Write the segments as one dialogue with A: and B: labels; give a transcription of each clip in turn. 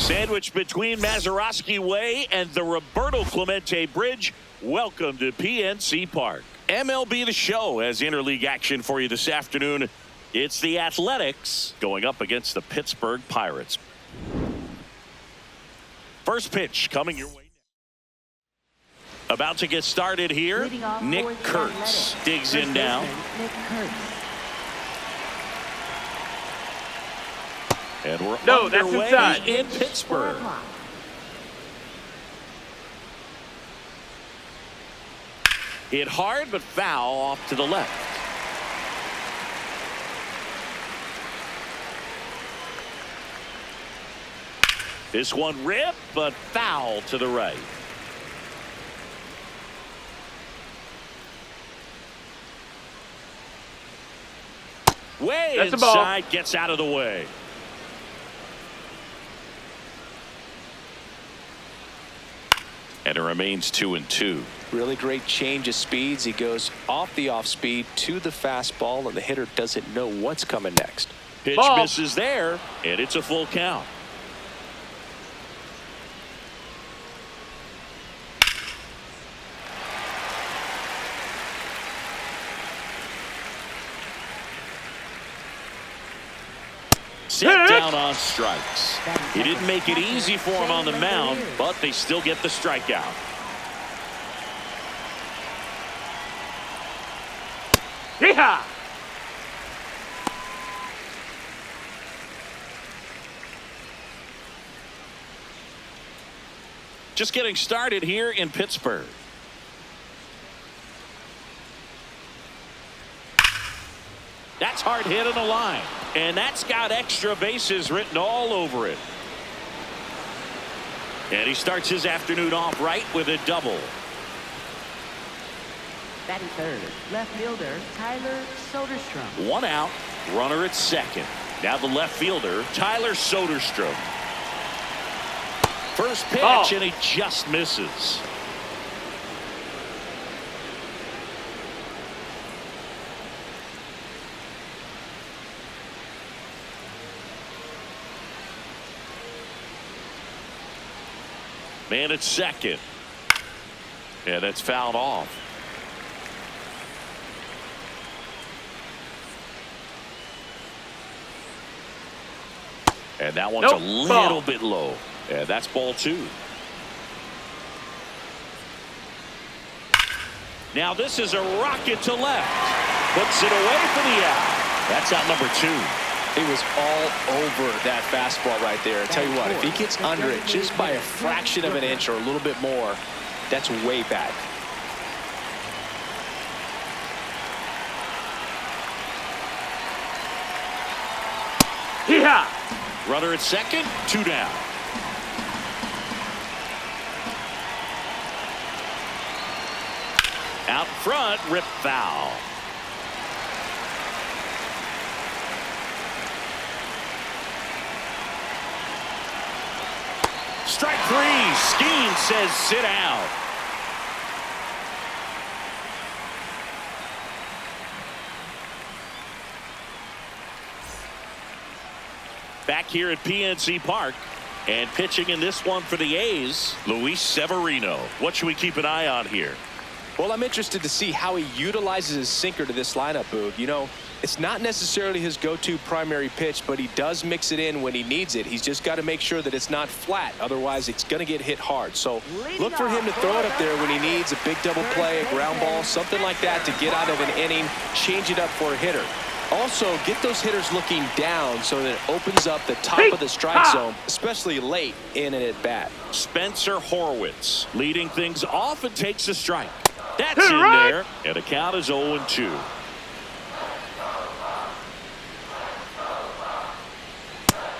A: Sandwiched between Mazeroski Way and the Roberto Clemente Bridge, welcome to PNC Park. MLB The Show has interleague action for you this afternoon. It's the Athletics going up against the Pittsburgh Pirates. First pitch coming your way. About to get started here. Nick Kurtz digs in now. And we're underway in Pittsburgh. Hit hard but foul off to the left. This one ripped but foul to the right. Way inside, gets out of the way. And it remains 2-2.
B: Really great change of speeds. He goes off the off speed to the fastball, and the hitter doesn't know what's coming next.
A: Pitch misses there, and it's a full count. Set down on strikes. He didn't make it easy for him on the mound, but they still get the strikeout.
C: Yeehaw!
A: Just getting started here in Pittsburgh. That's hard hit on the line. And that's got extra bases written all over it. And he starts his afternoon off right with a double.
D: Batting third, left fielder Tyler Soderstrom.
A: One out, runner at second. Now the left fielder Tyler Soderstrom. First pitch and he just misses. Man at second. Yeah, that's fouled off. And that one's a little bit low. Yeah, that's ball two. Now this is a rocket to left. Puts it away for the out. That's out number two.
B: He was all over that fastball right there. I tell you what, if he gets under it just by a fraction of an inch or a little bit more, that's way bad.
C: Yeehaw!
A: Runner at second, two down. Out front, rip foul. Strike three. Skeen says sit down. Back here at PNC Park, and pitching in this one for the A's, Luis Severino. What should we keep an eye on here?
B: Well, I'm interested to see how he utilizes his sinker to this lineup, Boog. You know, it's not necessarily his go-to primary pitch, but he does mix it in when he needs it. He's just got to make sure that it's not flat. Otherwise, it's going to get hit hard. So look for him to throw it up there when he needs a big double play, a ground ball, something like that to get out of an inning, change it up for a hitter. Also, get those hitters looking down so that it opens up the top of the strike zone, especially late in an at-bat.
A: Spencer Horwitz leading things off and takes a strike. That's in there, and the count is 0-2.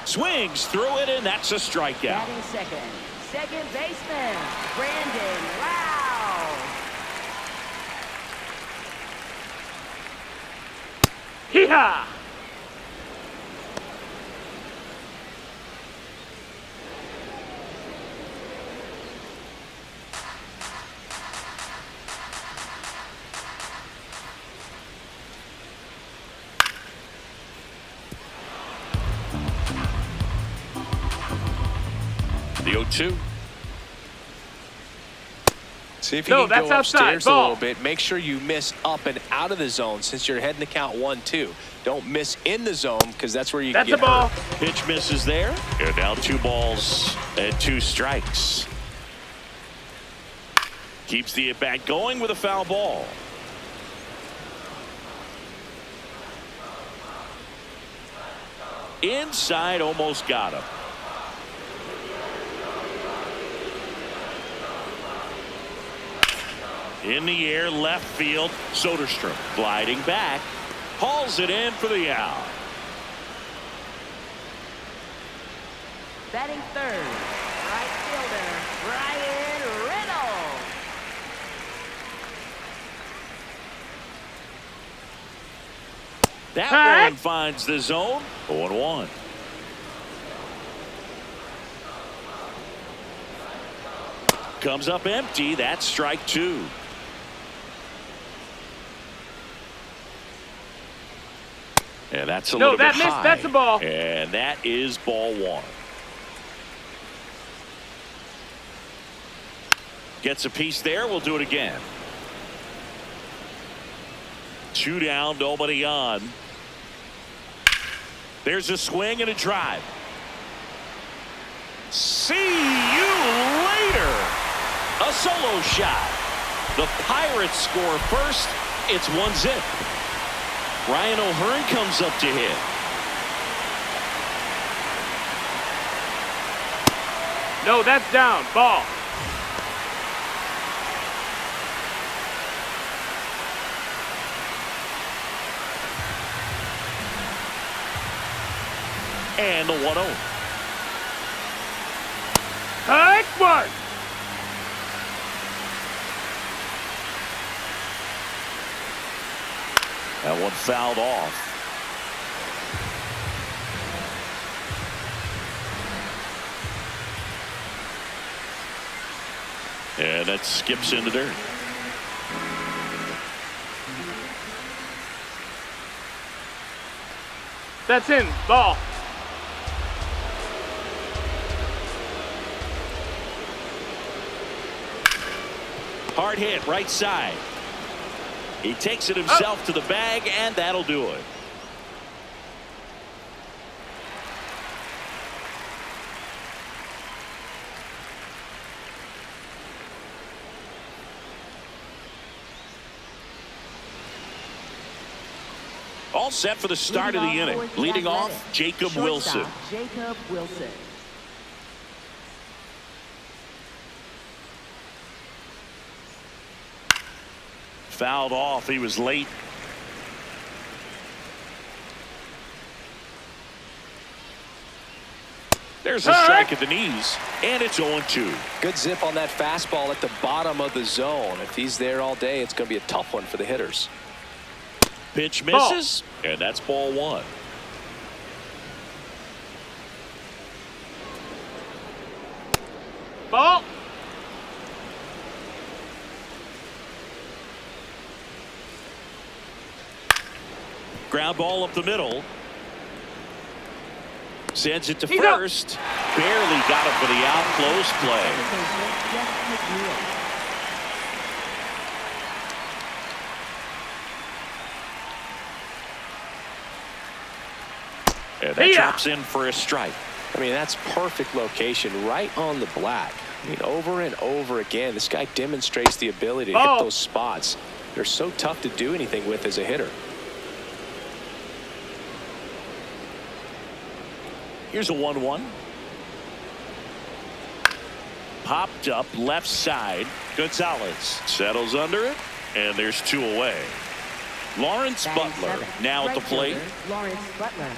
A: Swings through it, and that's a strikeout.
D: Batting second baseman Brandon Lau.
C: Yeehaw!
A: The 0-2.
B: See if you
C: No,
B: can
C: that's
B: go
C: outside.
B: upstairs a
C: Ball.
B: little bit. Make sure you miss up and out of the zone since you're heading to count 1-2. Don't miss in the zone because that's where you
C: That's
B: can
C: a
B: get
C: ball.
B: hurt.
A: Pitch misses there. And now 2 balls and 2 strikes. Keeps the at-bat going with a foul ball. Inside, almost got him. In the air, left field. Soderstrom gliding back. Hauls it in for the out.
D: Batting third, right fielder, Ryan Reynolds.
A: That
C: Hey.
A: one finds the zone. 0-1. Comes up empty. That's strike 2. And that's a
C: No,
A: little
C: that
A: bit
C: missed.
A: high.
C: That's a ball.
A: And that is ball 1. Gets a piece there. We'll do it again. 2 down, nobody on. There's a swing and a drive. See you later. A solo shot. The Pirates score first. It's 1-0. Ryan O'Hearn comes up to hit.
C: No, that's down. Ball.
A: And the 1-0.
C: Hike one.
A: That one fouled off. And that skips into dirt.
C: That's in. Ball.
A: Hard hit, right side. He takes it himself to the bag, and that'll do it. All set for the start of the inning. Leading off, Jacob Wilson.
D: Jacob Wilson.
A: Fouled off. He was late. There's a strike at the knees, and it's 0-2.
B: Good zip on that fastball at the bottom of the zone. If he's there all day, it's going to be a tough one for the hitters.
A: Pitch misses, and that's ball 1.
C: Ball.
A: Ground ball up the middle. Sends it to
C: He's up.
A: first. Barely got him for the out. Close play.
D: Jeff McNeil.
A: And that
C: Yeah.
A: drops in for a strike.
B: I mean, that's perfect location right on the black. I mean, over and over again, this guy demonstrates the ability to
C: Ball.
B: hit those spots. They're so tough to do anything with as a hitter.
A: Here's a 1-1. Popped up left side. Gonzalez settles under it, and there's 2 away. Lawrence
D: Batting
A: Butler
D: seventh,
A: now at the
D: right
A: plate.
D: fielder, Lawrence Butler.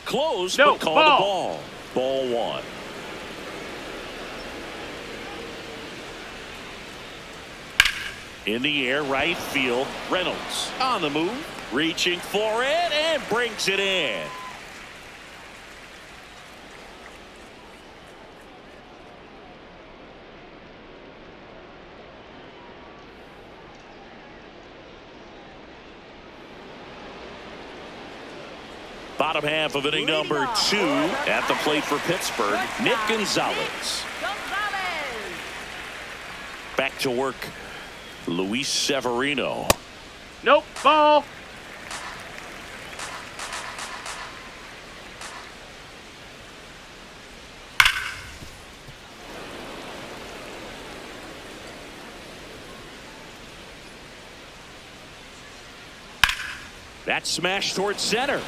A: Close,
C: No,
A: but called
C: ball.
A: a ball. Ball 1. In the air, right field. Reynolds on the move, reaching for it, and brings it in. Bottom half of inning number 2 at the plate for Pittsburgh, Nick Gonzalez. Back to work, Luis Severino.
C: Nope, ball.
A: That smash towards center.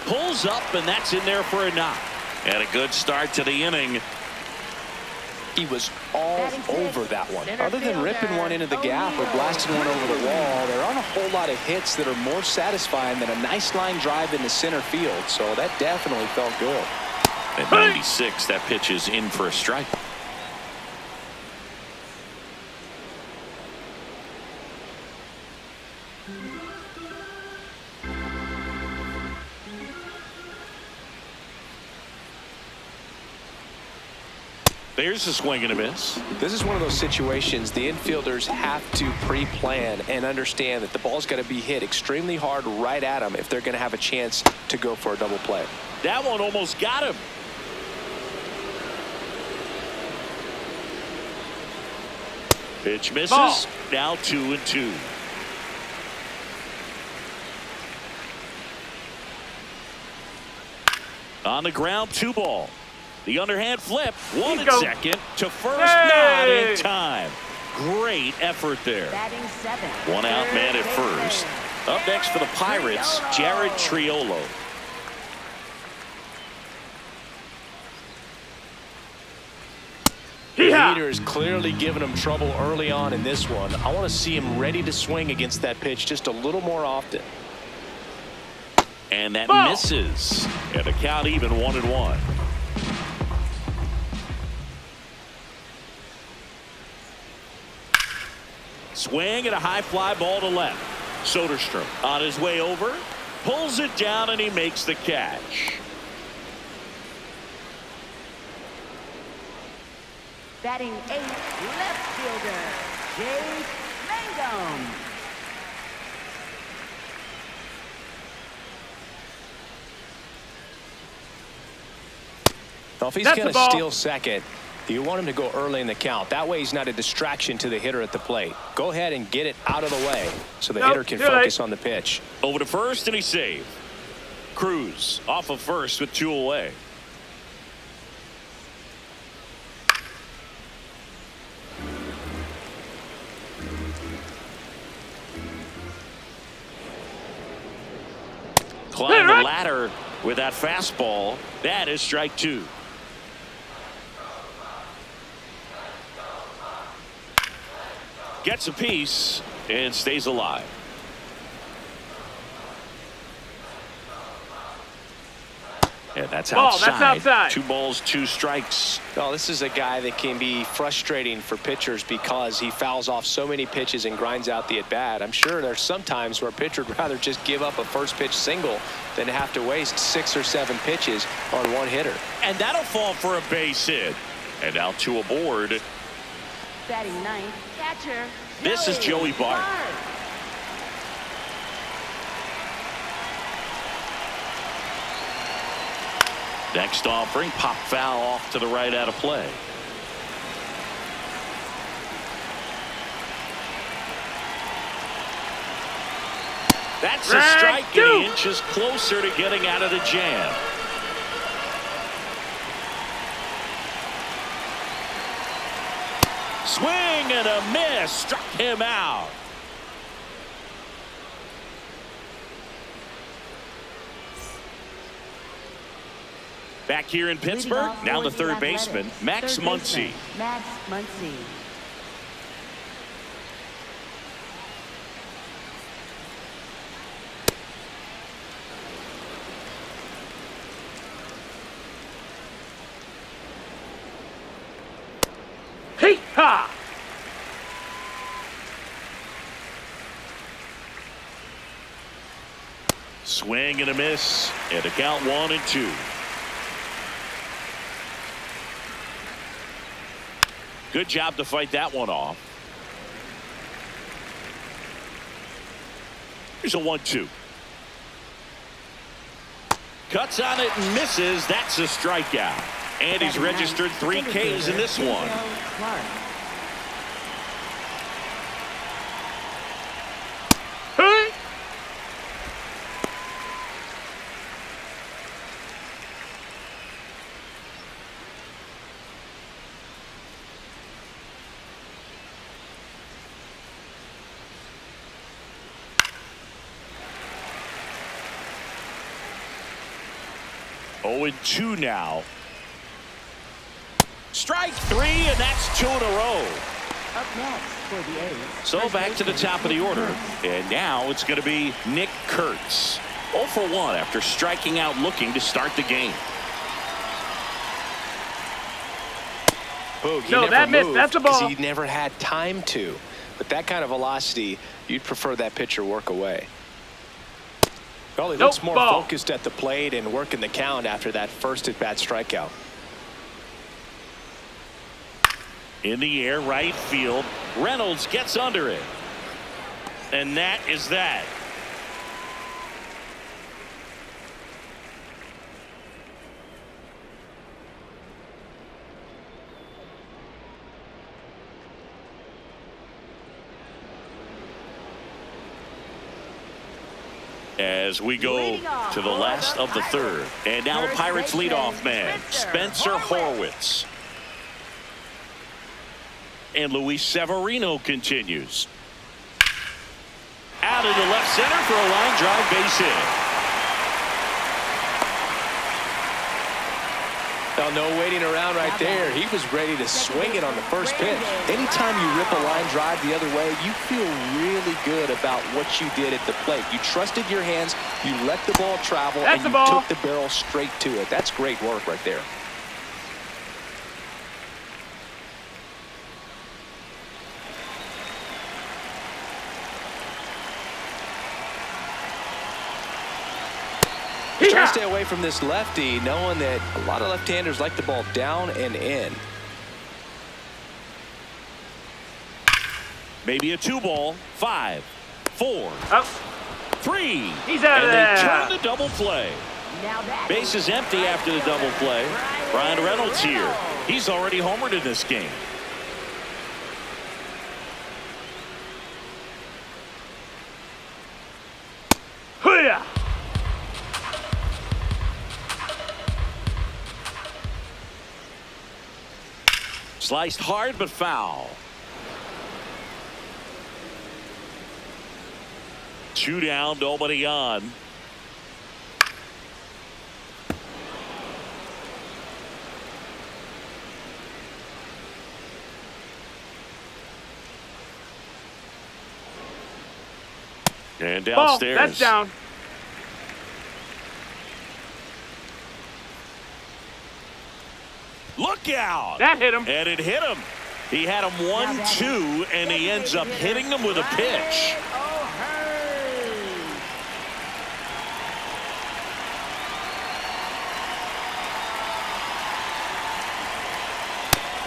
A: Pulls up, and that's in there for a knock. And a good start to the inning.
B: He was all over that one. Other than ripping one into the gap or blasting one over the wall, there aren't a whole lot of hits that are more satisfying than a nice line drive into center field. So that definitely felt good.
A: At 96, that pitch is in for a strike. There's a swing and a miss.
B: This is one of those situations the infielders have to pre-plan and understand that the ball's got to be hit extremely hard right at them if they're going to have a chance to go for a double play.
A: That one almost got him. Pitch misses.
C: Ball.
A: Now 2-2. On the ground, 2 ball. The underhand flip, 1 at second to first, not in time. Great effort there.
D: Batting 7.
A: 1 out, man at first. Up next for the Pirates, Jared Triolo.
B: The leader is clearly giving him trouble early on in this one. I want to see him ready to swing against that pitch just a little more often.
A: And that misses. And the count even 1-1. Swing and a high fly ball to left. Soderstrom on his way over, pulls it down, and he makes the catch.
D: Batting 8, left fielder, Jake Mangum.
B: Well, if he's going to steal second, you want him to go early in the count. That way he's not a distraction to the hitter at the plate. Go ahead and get it out of the way so the hitter can focus on the pitch.
A: Over to first, and he saved. Cruz off of first with 2 away. Climb the ladder with that fastball. That is strike 2. Gets a piece and stays alive. And that's outside.
C: That's outside.
A: 2 balls, 2 strikes.
B: Well, this is a guy that can be frustrating for pitchers because he fouls off so many pitches and grinds out the at-bat. I'm sure there's some times where a pitcher would rather just give up a first pitch single than have to waste 6 or 7 pitches on one hitter.
A: And that'll fall for a base hit. And now 2 aboard.
D: Batting 9th, catcher.
A: This is Joey Bart. Next offering, pop foul off to the right out of play. That's a strike, and he inches closer to getting out of the jam. Swing and a miss, struck him out. Back here in Pittsburgh, now the third baseman, Max Muncy.
D: Max Muncy.
C: Hey, ha!
A: Swing and a miss, and a count 1-2. Good job to fight that one off. Here's a 1-2. Cuts on it and misses. That's a strikeout. And he's registered 3 Ks in this one.
C: Hey!
A: Oh, and 2 now. Strike 3, and that's 2 in a row.
D: Up next for the A's.
A: So back to the top of the order. And now it's going to be Nick Kurtz. 0 for 1 after striking out looking to start the game.
B: Boog, he
C: No,
B: never
C: that missed.
B: moved
C: That's a
B: 'cause
C: ball.
B: He never had time to. With that kind of velocity, you'd prefer that pitcher work away. Well, he
C: Nope,
B: looks more
C: ball.
B: focused at the plate and working the count after that first at-bat strikeout.
A: In the air, right field. Reynolds gets under it. And that is that. As we go to the last of the third. And now the Pirates leadoff man, Spencer Horwitz. And Luis Severino continues. Out into left center for a line drive base hit.
B: Well, no waiting around right there. He was ready to swing it on the first pitch. Anytime you rip a line drive the other way, you feel really good about what you did at the plate. You trusted your hands, you let the ball travel,
C: That's
B: and
C: the
B: you
C: ball.
B: took the barrel straight to it. That's great work right there. Trying to stay away from this lefty, knowing that a lot of left-handers like the ball down and in.
A: Maybe a 2-ball. 5, 4,
C: Up.
A: 3.
C: He's out of
A: and
C: there.
A: they turn the double play.
D: Now that
A: Base is empty after the double play. Brian Reynolds here. He's already homered in this game.
C: Hoo-yah!
A: Sliced hard but foul. 2 down, nobody on. And
C: Ball.
A: downstairs.
C: That's down.
A: Look out!
C: That hit him.
A: And it hit him. He had him 1-2, and he ends up hitting him with a pitch.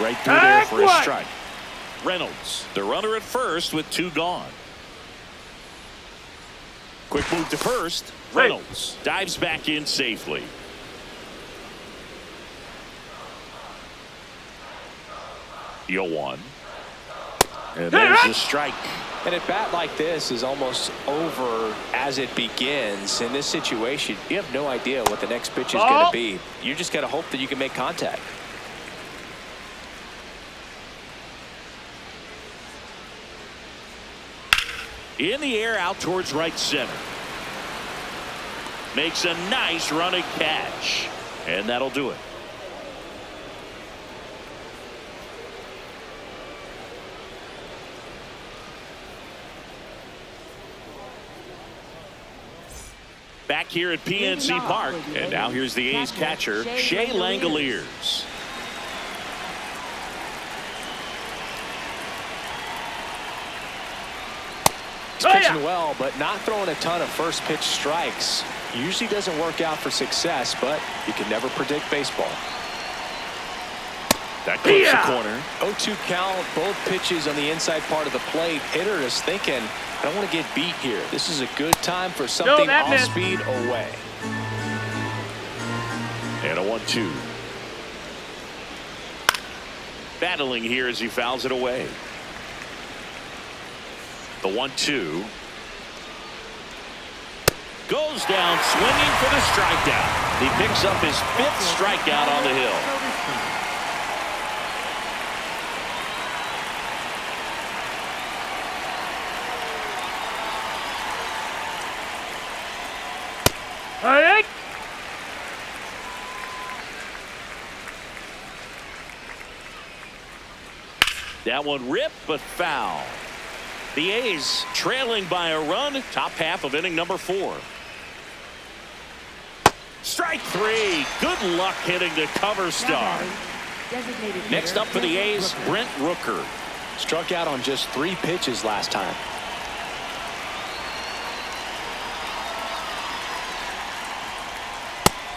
A: Right through there for a strike. Reynolds, the runner at first with 2 gone. Quick move to first. Reynolds dives back in safely. Deal 1. And there's the strike.
B: And a bat like this is almost over as it begins. In this situation, you have no idea what the next pitch is going to be. You just got to hope that you can make contact.
A: In the air out towards right center. Makes a nice running catch. And that'll do it. Back here at PNC Park. And now here's the A's catcher, Shea Langoliers.
B: He's pitching well, but not throwing a ton of first pitch strikes. Usually doesn't work out for success, but you can never predict baseball.
A: That clips the corner.
B: 0-2 count, both pitches on the inside part of the plate. Hitter is thinking, I don't want to get beat here. This is a good time for something off speed away.
A: And a 1-2. Battling here as he fouls it away. The 1-2. Goes down swinging for the strikeout. He picks up his 5th strikeout on the hill.
C: Hey!
A: That one ripped but foul. The A's trailing by a run. Top half of inning number 4. Strike 3. Good luck hitting the cover star. Next up for the A's, Brent Rooker.
B: Struck out on just 3 pitches last time.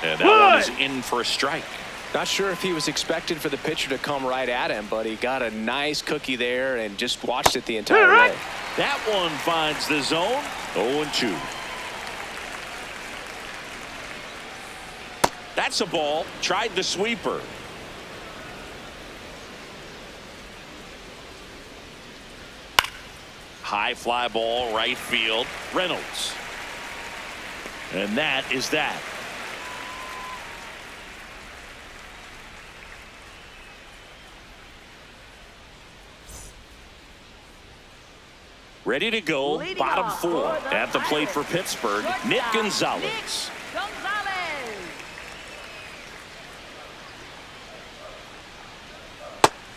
A: And that one is in for a strike.
B: Not sure if he was expected for the pitcher to come right at him, but he got a nice cookie there and just watched it the entire way.
A: That one finds the zone. 0-2. That's a ball. Tried the sweeper. High fly ball, right field. Reynolds. And that is that. Ready to go. Bottom 4 at the plate for Pittsburgh. Nick Gonzalez.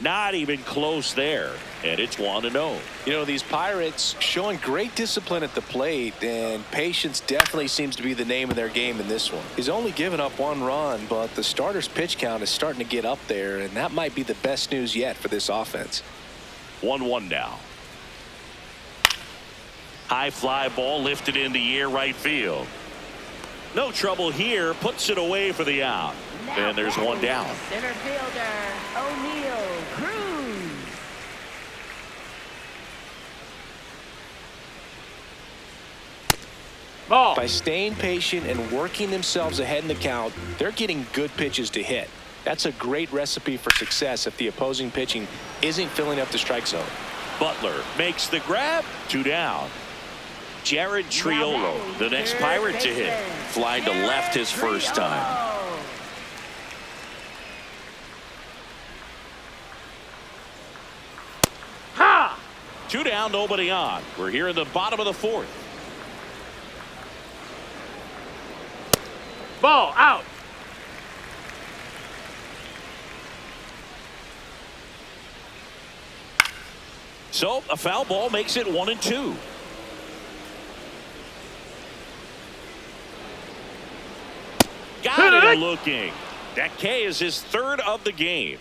A: Not even close there. And it's 1-0.
B: You know, these Pirates showing great discipline at the plate, and patience definitely seems to be the name of their game in this one. He's only given up 1 run, but the starter's pitch count is starting to get up there, and that might be the best news yet for this offense.
A: 1-1 now. High fly ball lifted in the air, right field. No trouble here. Puts it away for the out. And there's one down.
D: Center fielder O'Neal Cruz.
C: Ball.
B: By staying patient and working themselves ahead in the count, they're getting good pitches to hit. That's a great recipe for success if the opposing pitching isn't filling up the strike zone.
A: Butler makes the grab. 2 down. Jared Triolo, the next Pirate to hit. Fly to left his first time.
C: Ha!
A: 2 down, nobody on. We're here in the bottom of the 4th.
C: Ball out.
A: So a foul ball makes it 1-2. Got it looking. That K is his 3rd of the game.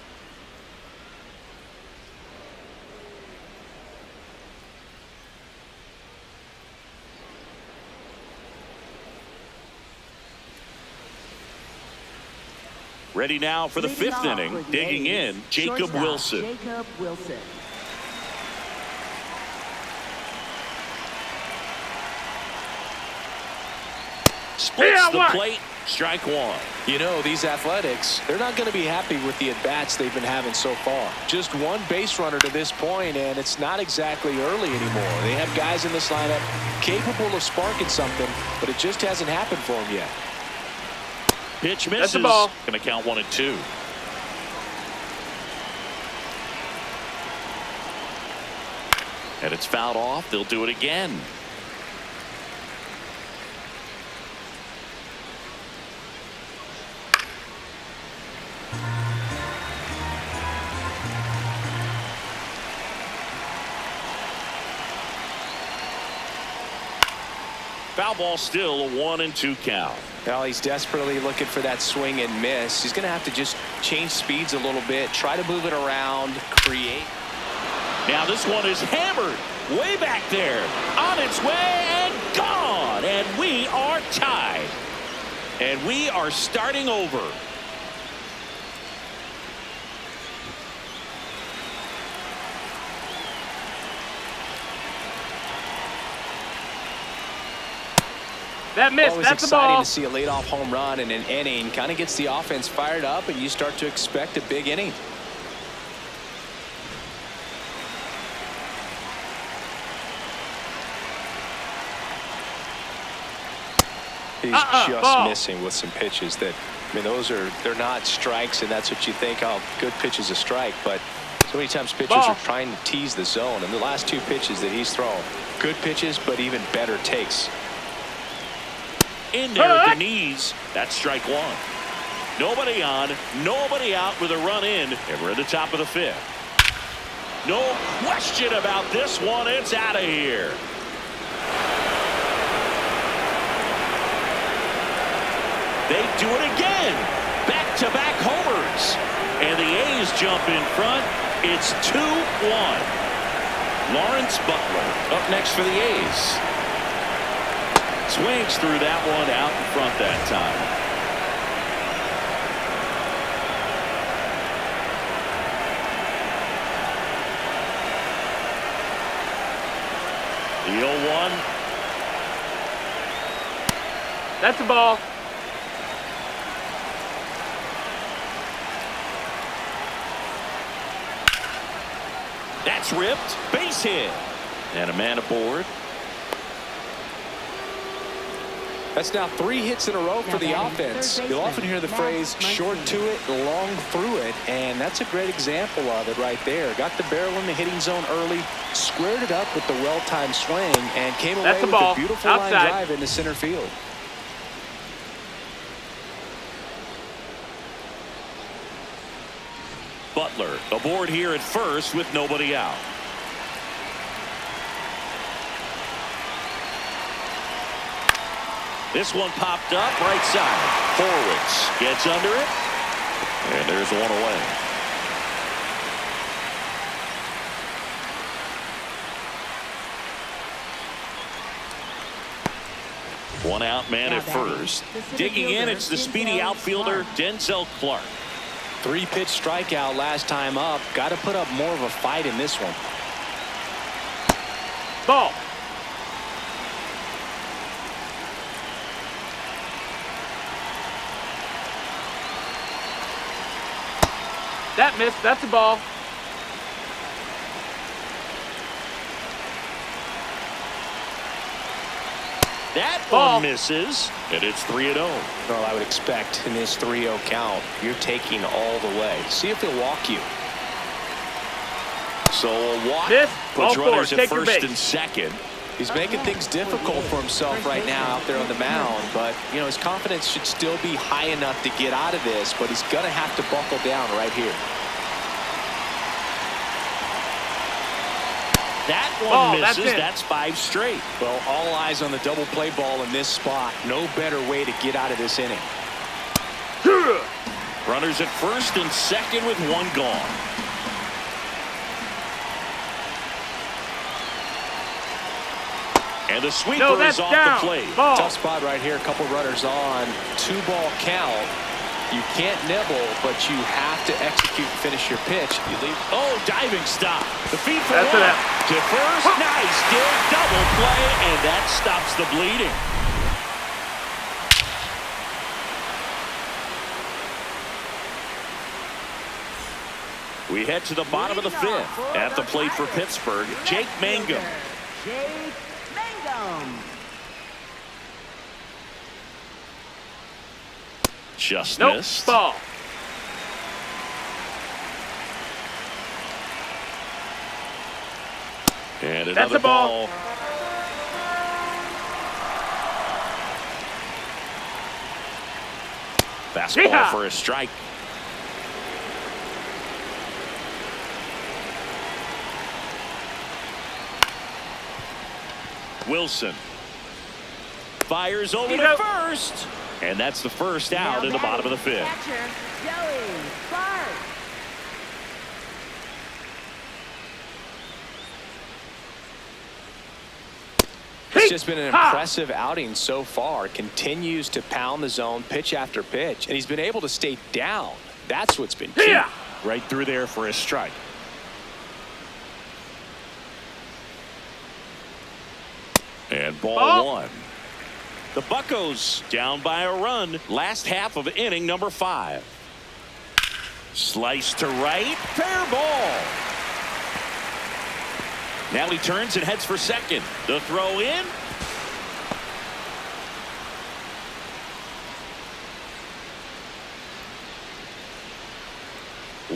A: Ready now for the 5th inning. Digging in, Jacob Wilson.
D: Jacob Wilson.
A: Splits the plate. Strike 1.
B: You know, these Athletics, they're not going to be happy with the at-bats they've been having so far. Just 1 base runner to this point, and it's not exactly early anymore. They have guys in this lineup capable of sparking something, but it just hasn't happened for them yet.
A: Pitch misses.
C: That's a ball.
A: Going to count 1-2. And it's fouled off. They'll do it again. Foul ball, still a 1-2 count.
B: Well, he's desperately looking for that swing and miss. He's going to have to just change speeds a little bit, try to move it around, create.
A: Now this one is hammered way back there, on its way and gone, and we are tied, and we are starting over.
C: That missed.
B: Always
C: That's the
B: exciting
C: ball.
B: to see a leadoff home run in an inning. Kind of gets the offense fired up, and you start to expect a big inning. He's just
C: ball.
B: missing with some pitches that, I mean, they're not strikes, and that's what you think, oh, good pitch is a strike. But so many times pitchers
C: Ball.
B: are trying to tease the zone, and the last two pitches that he's thrown, good pitches, but even better takes.
A: In there at the knees. That's strike one. Nobody on, nobody out with a run in, and we're at the top of the fifth. No question about this one. It's out of here. They do it again. Back-to-back homers. And the A's jump in front. It's 2-1. Lawrence Butler up next for the A's. Swings through that one out in front that time. The 0-1.
C: That's the ball.
A: That's ripped. Base hit. And a man aboard.
B: That's now 3 hits in a row for the offense. You'll often hear the phrase short to it, long through it, and that's a great example of it right there. Got the barrel in the hitting zone early, squared it up with the well-timed swing, and came away with a beautiful line drive into center field.
A: Butler aboard here at first with nobody out. This one popped up right side. Horwitz gets under it. And there's one away. One out man at first. Digging in, it's the speedy outfielder Denzel Clark.
B: 3-pitch strikeout last time up. Got to put up more of a fight in this one.
C: Ball. That missed. That's a ball.
A: That
C: Ball.
A: one misses, and it's 3-0.
B: Well, I would expect in this 3-0 count, you're taking all the way. See if he'll walk you.
A: So a walk
C: Miss.
A: puts
C: Ball four.
A: runners at
C: Take your
A: first
C: base.
A: and second.
B: He's making things difficult for himself right now out there on the mound, but you know his confidence should still be high enough to get out of this, but he's gonna have to buckle down right here.
A: That one
C: Ball,
A: misses.
C: that's it.
A: That's 5 straight.
B: Well, all eyes on the double play ball in this spot. No better way to get out of this inning.
A: Runners at first and second with one gone. And the sweeper
C: No, that's
A: is off
C: down.
A: the plate.
C: Ball.
B: Tough spot right here. A couple runners on. 2-ball count. You can't nibble, but you have to execute and finish your pitch. You leave.
A: Oh, diving stop. The feet for
C: That's
A: one.
C: it.
A: To first. Nice dig. Double play. And that stops the bleeding. We head to the bottom of the fifth. At the plate for Pittsburgh, Jake Mangum.
D: Jake Mangum.
A: Just
C: Nope.
A: missed.
C: Ball.
A: And
C: That's
A: another
C: a ball.
A: Fastball
C: Yeehaw.
A: for a strike. Wilson fires over
C: He's
A: to
C: out.
A: first. And that's the first out in the bottom of the fifth.
D: Catcher, Joey Clark.
B: It's just been an
C: Ha!
B: impressive outing so far. Continues to pound the zone pitch after pitch, and he's been able to stay down. That's what's been key.
C: Yeah.
A: Right through there for a strike. And ball
C: Ball.
A: one. The Buccos down by a run. Last half of inning number 5. Slice to right. Fair ball. Now he turns and heads for second. The throw in.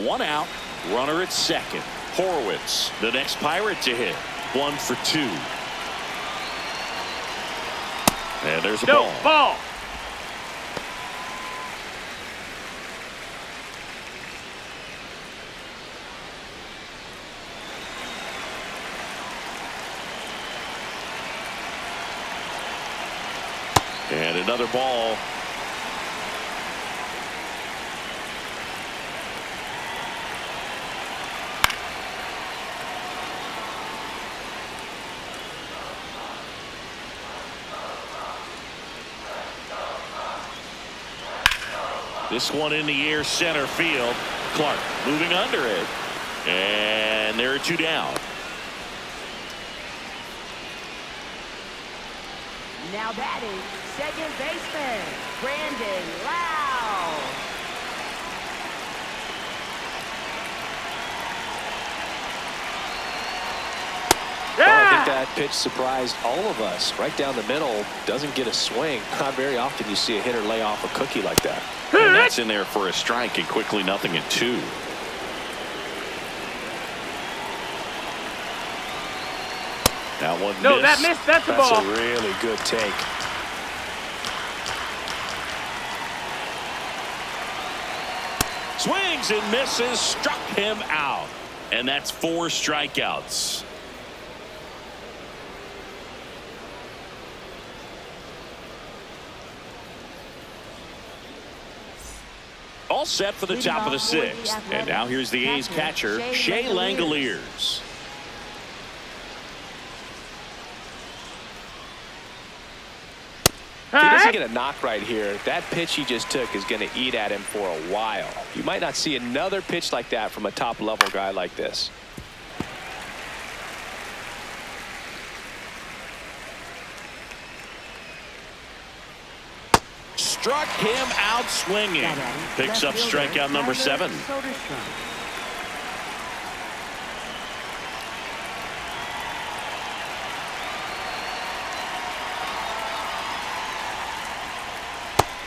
A: One out. Runner at second. Horwitz, the next Pirate to hit. 1 for 2. And there's a ball. And another ball. This one in the air, center field. Clark moving under it. And there are 2 down.
D: Now batting, second baseman, Brandon Lau.
B: Well, I think that pitch surprised all of us. Right down the middle, doesn't get a swing. Not very often you see a hitter lay off a cookie like that.
A: And that's in there for a strike, and quickly 0-2. That one
C: No,
A: missed.
C: that missed. That's a ball.
B: That's a really good take.
A: Swings and misses, struck him out. And that's 4 strikeouts. All set for the top of the 6th. And now here's the A's catcher, Shea Langoliers.
B: If he doesn't get a knock right here, that pitch he just took is going to eat at him for a while. You might not see another pitch like that from a top-level guy like this.
A: Struck him out swinging. Picks up strikeout number 7.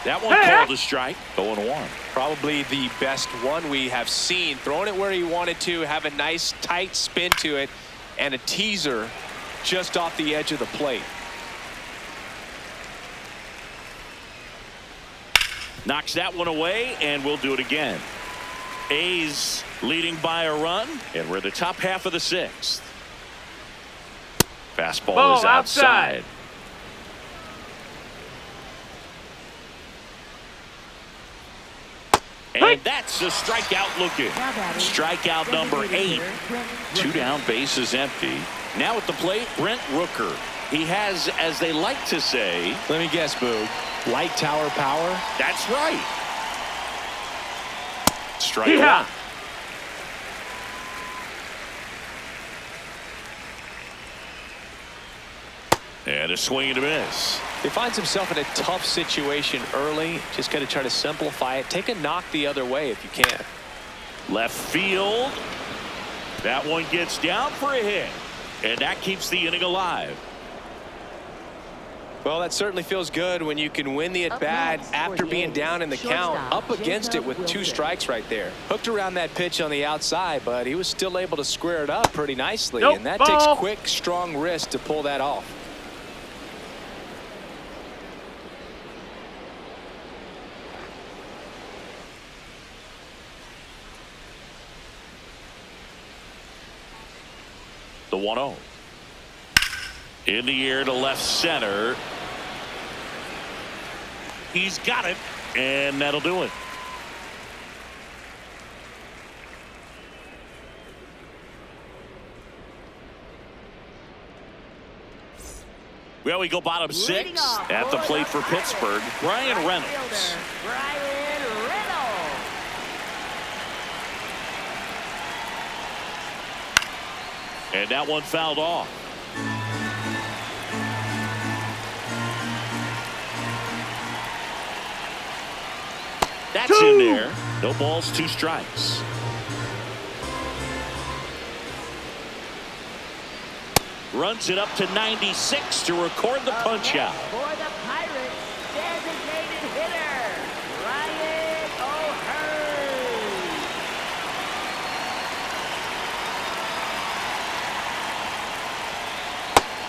A: That one called a strike. 0-1.
B: Probably the best one we have seen. Throwing it where he wanted to, have a nice tight spin to it, and a teaser just off the edge of the plate.
A: Knocks that one away, and we'll do it again. A's leading by a run, and we're the top half of the 6th. Fastball
C: Ball
A: is outside. And that's a strikeout looking. Strikeout number 8. 2 down, bases empty. Now at the plate, Brent Rooker. He has, as they like to say,
B: Let me guess, Boog. Light tower power?
A: that's right. Strike
C: Yeah.
A: 1. And a swing and a miss.
B: He finds himself in a tough situation early. Just got to try to simplify it. Take a knock the other way if you can.
A: Left field. That one gets down for a hit. And that keeps the inning alive.
B: Well, that certainly feels good when you can win the at-bat after being down in the count. Up against it with 2 strikes right there. Hooked around that pitch on the outside, but he was still able to square it up pretty nicely.
C: Nope,
B: and that
C: ball.
B: takes quick, strong wrist to pull that off.
A: The 1-0. In the air to left center. He's got it, and that'll do it. Well, we go bottom 6 at the plate for Pittsburgh. Brian Reynolds.
D: Brian Reynolds.
A: And that one fouled off. That's in there. No balls, 2 strikes. Runs it up to 96 to record the punch out.
D: For the Pirates, designated hitter, Ryan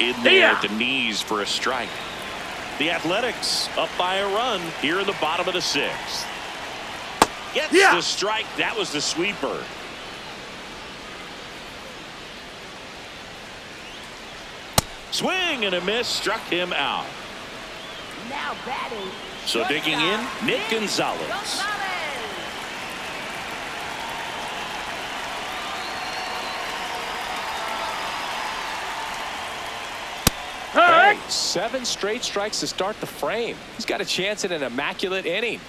D: O'Hearn.
A: In there at the knees for a strike. The Athletics up by a run here in the bottom of the 6th. Gets the strike. That was the sweeper. Swing and a miss, struck him out.
D: Now batting.
A: So digging in, Nick Gonzalez.
B: Hey, 7 straight strikes to start the frame. He's got a chance at an immaculate inning.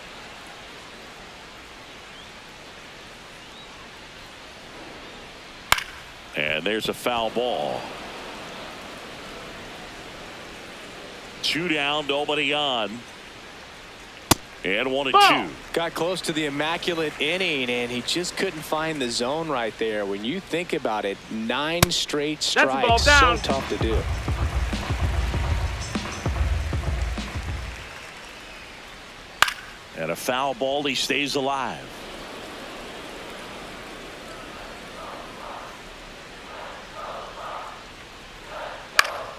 A: And there's a foul ball. 2 down, nobody on. And 1-2.
B: Got close to the immaculate inning, and he just couldn't find the zone right there. When you think about it, 9 straight strikes, so tough to do.
A: And a foul ball, he stays alive.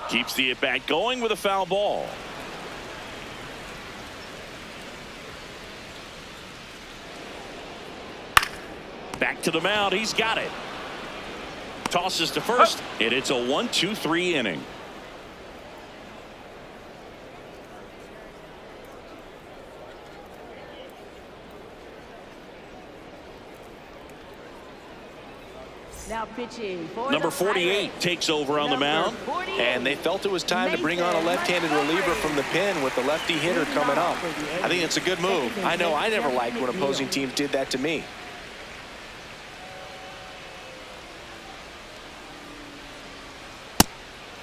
A: Keeps the at-bat going with a foul ball. Back to the mound. He's got it. Tosses to first, and it's a 1-2-3 inning.
D: Now pitching for
A: Number
D: the
A: 48
D: Pirates.
A: takes over on the mound.
B: And they felt it was time to bring on a left-handed reliever from the pen with the lefty hitter coming up. I think it's a good move. I know I never liked when opposing teams did that to me.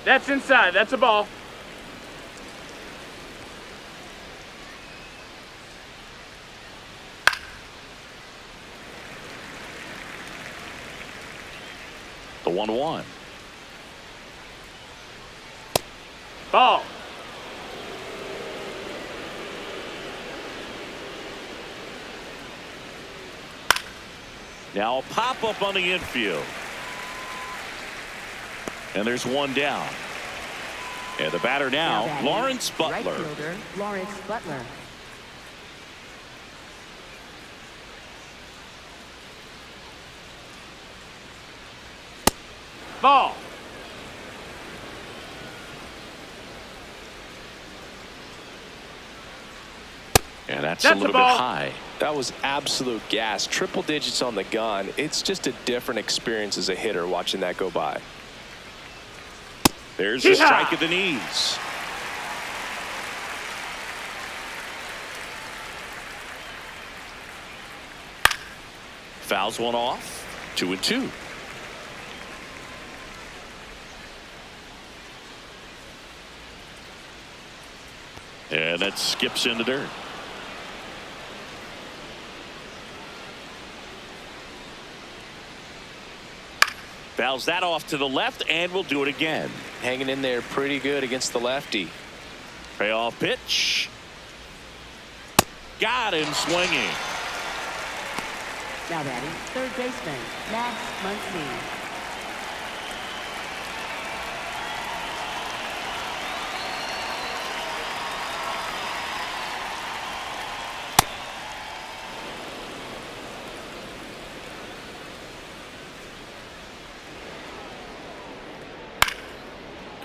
C: That's inside. That's a ball.
A: The 1-1.
C: Ball.
A: Now a pop-up on the infield. And there's 1 down. And the batter now,
D: batting,
A: Lawrence Butler.
D: Right fielder, Lawrence Butler.
C: Ball.
A: And that's a
C: That's a
A: little bit
C: ball.
A: high.
B: That was absolute gas. Triple digits on the gun. It's just a different experience as a hitter watching that go by.
A: There's a strike at the knees. Fouls one off. 2-2. And that skips in the dirt. Fouls that off to the left, and we'll do it again.
B: Hanging in there pretty good against the lefty.
A: Payoff pitch. Got him swinging.
D: Now batting, third baseman, Max Muncy.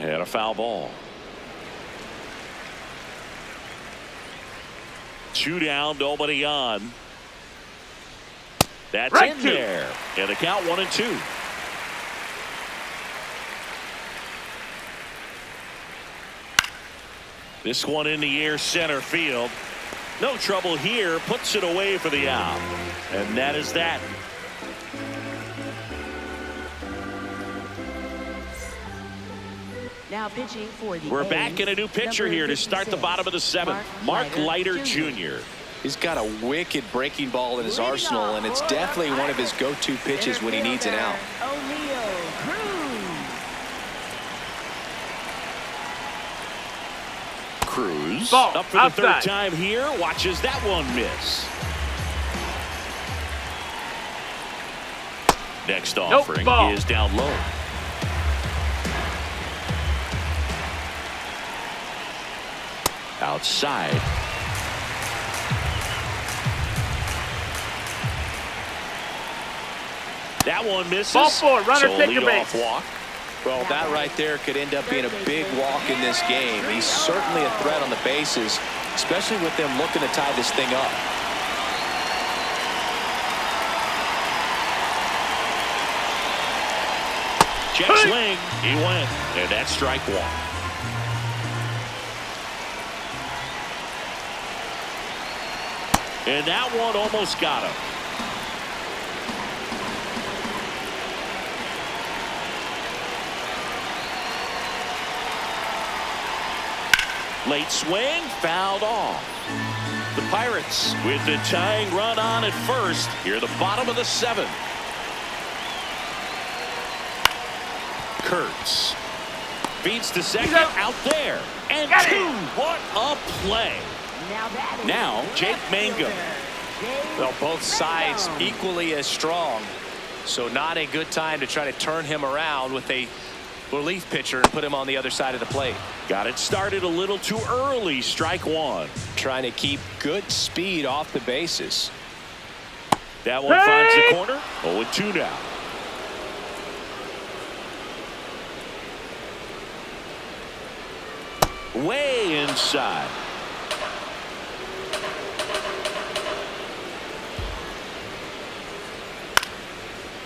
A: And a foul ball. 2 down, nobody on. That's
C: Right
A: in
C: to.
A: there. And the count 1-2. This one in the air, center field. No trouble here. Puts it away for the out. And that is that.
D: Now pitching for the
A: We're
D: A's,
A: back in a new pitcher
D: number
A: here to start the
D: 56,
A: bottom of the 7th. Mark Leiter Jr.
B: He's got a wicked breaking ball in his arsenal, and it's definitely one of his go-to pitches when he needs an out.
A: Cruz
C: Ball,
A: up for the
C: outside.
A: third time here. Watches that one miss. Next offering
C: ball.
A: is down low. Outside. That one misses.
C: Ball four, runner
A: So
C: take a
A: leadoff
C: base.
A: walk.
B: Well, that right there could end up being a big walk in this game. He's certainly a threat on the bases, especially with them looking to tie this thing up.
A: Check swing. He went. And that's strike one. And that one almost got him. Late swing, fouled off. The Pirates with the tying run on at first. Here at the bottom of the seventh. Kurtz beats the second out there. And
C: Got it.
A: two. What a play. Now, Jake Mangum.
B: Well, both sides equally as strong, so not a good time to try to turn him around with a relief pitcher and put him on the other side of the plate.
A: Got it started a little too early. Strike one.
B: Trying to keep good speed off the bases.
A: That one finds the corner. 0-2 now. Way inside.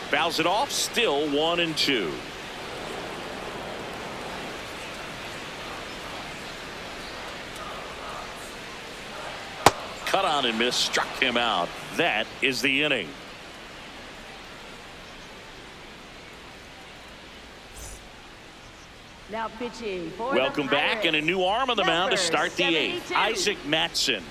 A: Fouls it off. Still 1-2. Cut on and miss. Struck him out. That is the inning.
D: Now pitching for
A: Welcome
D: the
A: back, and a new arm on the mound to start the eighth.
D: 72.
A: Isaac Mattson.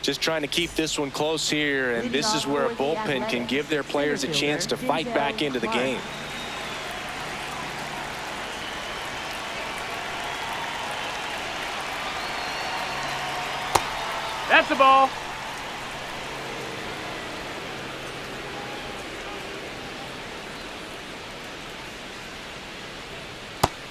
B: Just trying to keep this one close here, and this is where a bullpen can give their players a chance to fight back into the game.
C: That's the ball.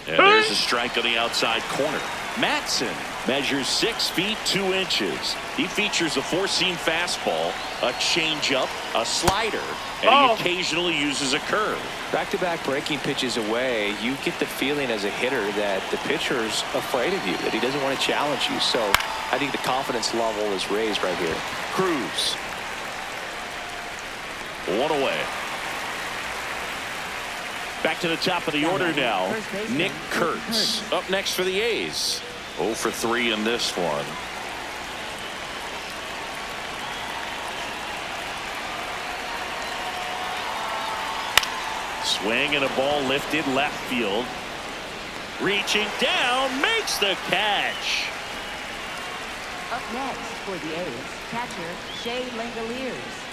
A: And there's a strike on the outside corner. Mattson measures 6 feet 2 inches. He features a four-seam fastball, a changeup, a slider, and he occasionally uses a curve.
B: Back-to-back breaking pitches away, you get the feeling as a hitter that the pitcher's afraid of you, that he doesn't want to challenge you. So I think the confidence level is raised right here.
A: Cruz. One away. Back to the top of the order now. Nick Kurtz up next for the A's. 0 for 3 in this one. Swing and a ball lifted left field. Reaching down, makes the catch.
D: Up next for the A's, catcher Shea Langoliers.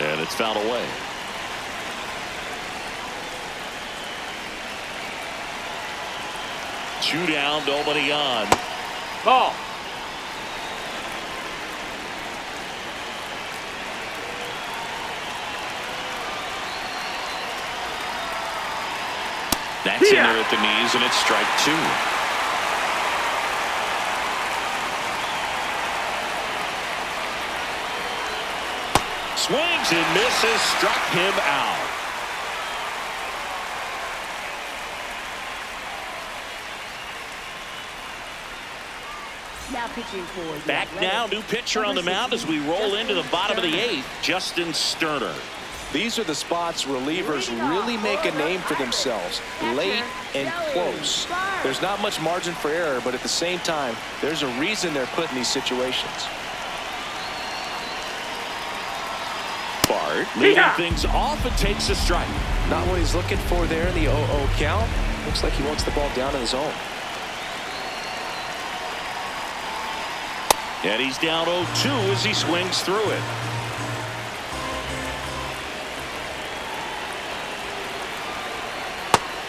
A: And it's fouled away. Two down, nobody on.
C: Ball.
A: That's in there at the knees, and it's strike 2. Swings and misses, struck him out.
D: Now pitching for the
A: Back now, new pitcher on the mound as we roll into the bottom of the 8th, Justin Sterner.
B: These are the spots relievers really make a name for themselves, late and close. There's not much margin for error, but at the same time, there's a reason they're put in these situations.
A: Bart leading
C: Yeah.
A: things off and takes a strike.
B: Not what he's looking for there in the 0-0 count. Looks like he wants the ball down in the zone.
A: And he's down 0-2 as he swings through it.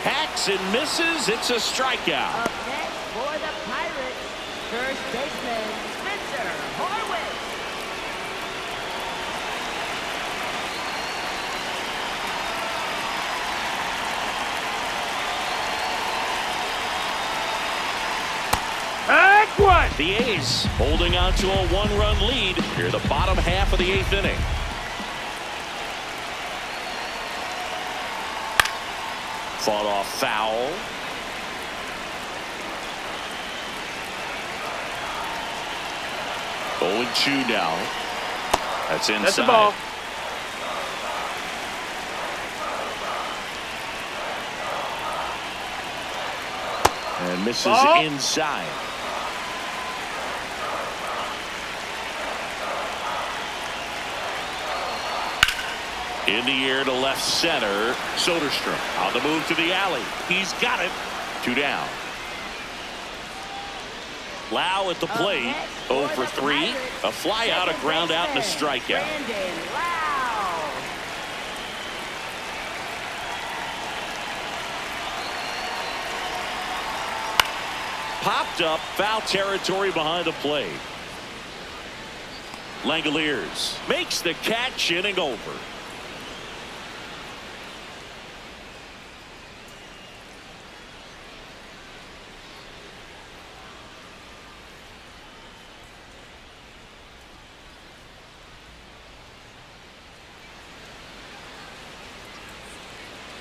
A: Hacks and misses. It's a strikeout.
D: Up next for the Pirates, first baseman Spencer Horwitz.
C: Heck one.
A: The A's holding on to a one-run lead here the bottom half of the 8th inning. Fought off foul. Oh, and 2 now. That's inside.
C: That's the ball.
A: And misses
C: Ball.
A: inside. In the air to left center. Soderstrom on the move to the alley. He's got it. 2 down. Lau at the plate. 0 for 3. A fly out, a ground out, and a strikeout.
D: Brandon Lau.
A: Popped up, foul territory behind the plate. Langoliers makes the catch, inning over.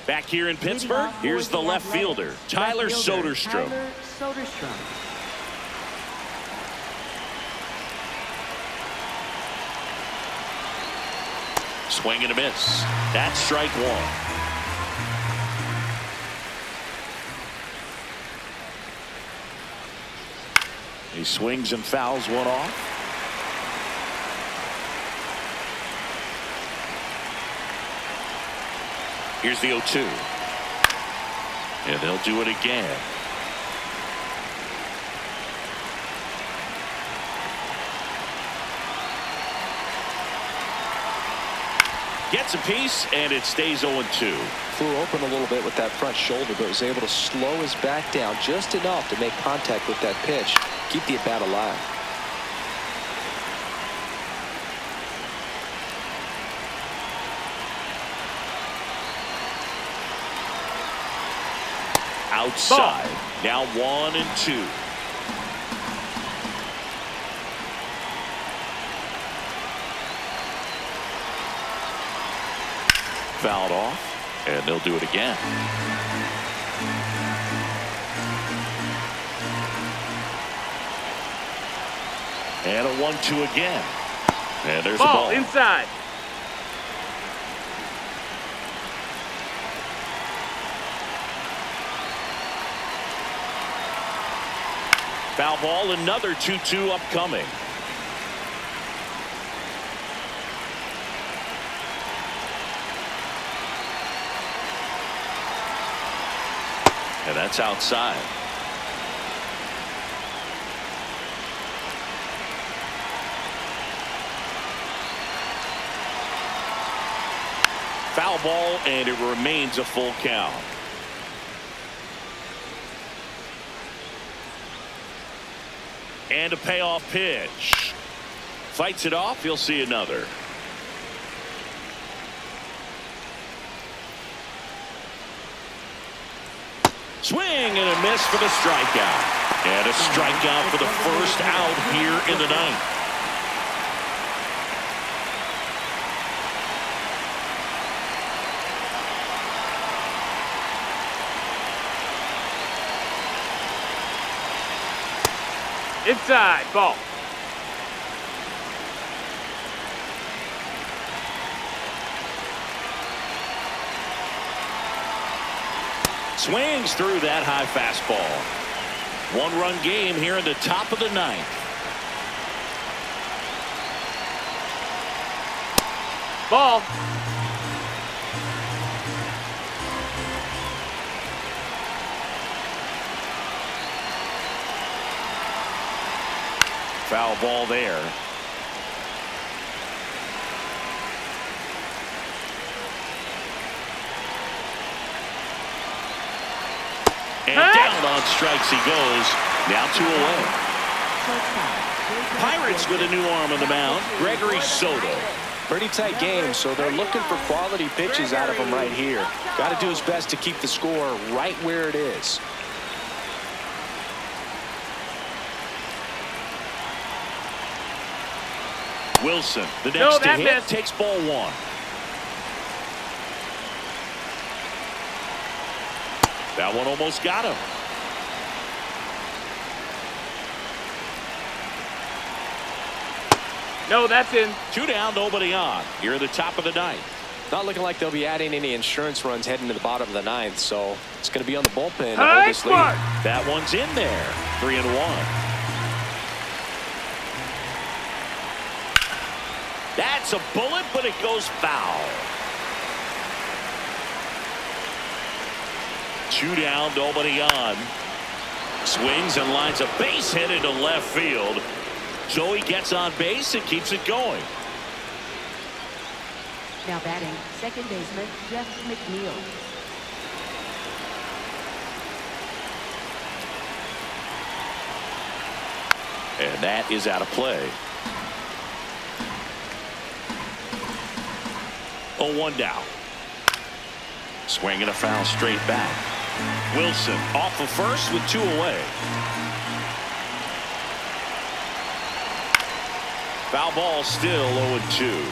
A: Back here in Pittsburgh, here's the left fielder, Tyler Soderstrom.
D: Tyler Soderstrom.
A: Swing and a miss. That's strike 1. He swings and fouls one off. Here's the 0-2. And they'll do it again. Gets a piece, and it stays 0-2.
B: Flew open a little bit with that front shoulder, but was able to slow his back down just enough to make contact with that pitch. Keep the at-bat alive.
A: Outside. Now 1 and 2. Fouled off, and they'll do it again. And a 1-2 again. And there's the ball.
C: Inside.
A: Foul ball, another 2-2 upcoming. And that's outside. Foul ball, and it remains a full count. And a payoff pitch. Fights it off. You'll see another. Swing and a miss for the strikeout. And a strikeout for the first out here in the ninth.
C: Inside. Ball.
A: Swings through that high fastball. 1-run game here in the top of the ninth.
C: Ball.
A: Foul ball there. And down on strikes he goes. Now 2 away. Pirates with a new arm on the mound, Gregory Soto.
B: Pretty tight game, so they're looking for quality pitches out of him right here. Got to do his best to keep the score right where it is.
A: Wilson, the next to hit,
C: missed.
A: takes ball 1. That one almost got him.
C: No, that's in.
A: 2 down, nobody on. Here at the top of the 9th.
B: Not looking like they'll be adding any insurance runs heading to the bottom of the 9th, so it's going to be on the bullpen to hold this lead.
A: That one's in there. 3-1. That's a bullet, but it goes foul. 2 down, nobody on. Swings and lines a base hit into left field. So he gets on base and keeps it going.
D: Now batting, second baseman Jeff McNeil.
A: And that is out of play. 0-1 down. Swing and a foul straight back. Wilson off of first with 2 away. Foul ball, still 0-2.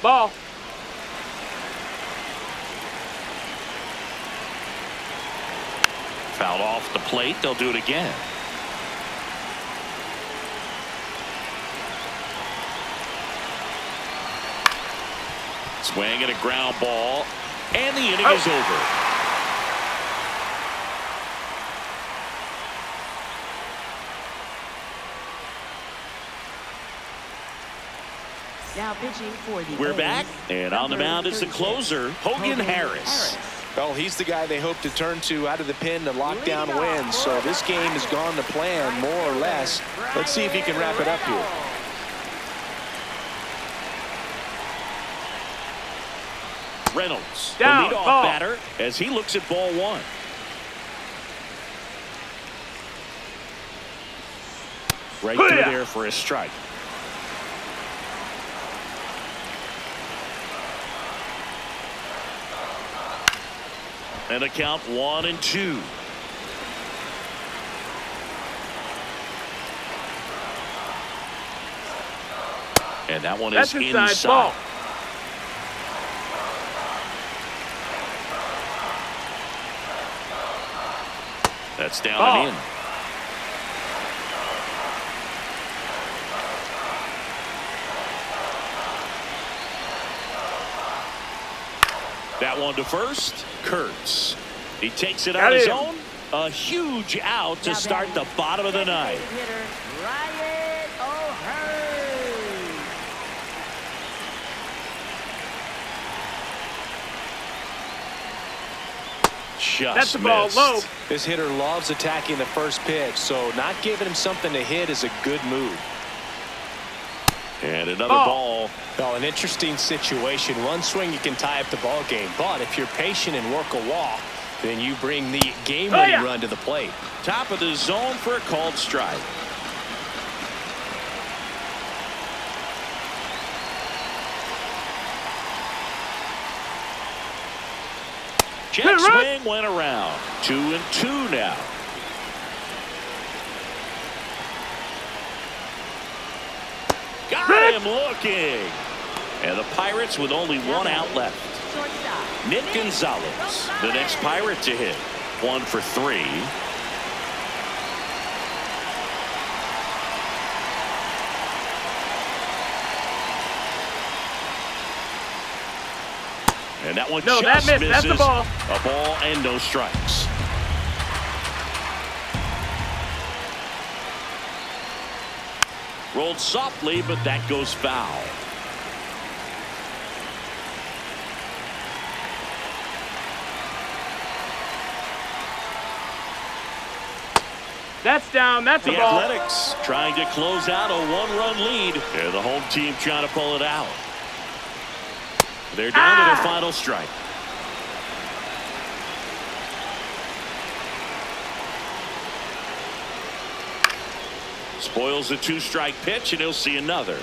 C: Ball.
A: Fouled off the plate. They'll do it again. Swing and a ground ball. And the inning is over.
D: Now pitching for the
A: We're
D: A's,
A: back, and on the mound is the closer, Hogan Harris.
B: Well, he's the guy they hope to turn to out of the pen to lock down wins. So this game has gone to plan, more or less. Let's see if he can wrap it up here.
A: Reynolds,
C: Down,
A: the leadoff
C: ball.
A: batter, as he looks at ball 1. Right through there for a strike. And a count 1-2. And that one
C: That's
A: is
C: inside ball.
A: That's down
C: Ball.
A: and in. That one to first. Kurtz. He takes it on his own. A huge out to start the bottom of the 9th.
C: That's the ball low.
B: This hitter loves attacking the first pitch, so not giving him something to hit is a good move.
A: And another ball.
B: Well, an interesting situation. One swing you can tie up the ball game, but if you're patient and work a walk, then you bring the game-winning run to the plate.
A: Top of the zone for a called strike. Jet swing went around. 2-2 now. Got him looking. And the Pirates with only 1 out left. Nick Gonzalez, the next Pirate to hit. 1 for 3. And that one just
C: that missed.
A: misses.
C: That's the ball.
A: A ball and no strikes. Rolled softly, but that goes foul.
C: That's down. That's a
A: The
C: ball.
A: Athletics trying to close out a one-run lead. And the home team trying to pull it out. They're down to their final strike. Spoils the two-strike pitch, and he'll see another.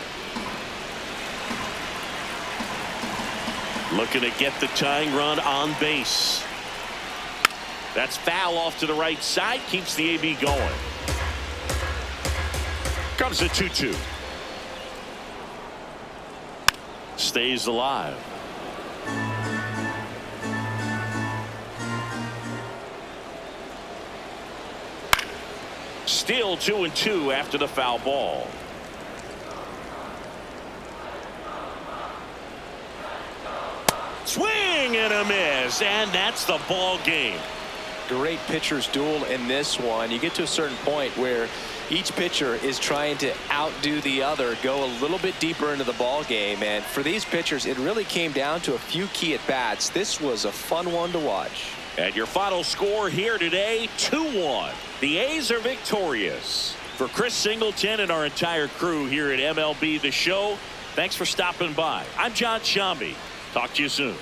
A: Looking to get the tying run on base. That's foul off to the right side. Keeps the AB going. Comes the 2-2. Stays alive. Still 2-2 after the foul ball. Swing and a miss, and that's the ball game.
B: Great pitcher's duel in this one. You get to a certain point where each pitcher is trying to outdo the other, go a little bit deeper into the ball game, and for these pitchers it really came down to a few key at bats. This was a fun one to watch.
A: And your final score here today, 2-1. The A's are victorious. For Chris Singleton and our entire crew here at MLB The Show, thanks for stopping by. I'm John Shambi. Talk to you soon.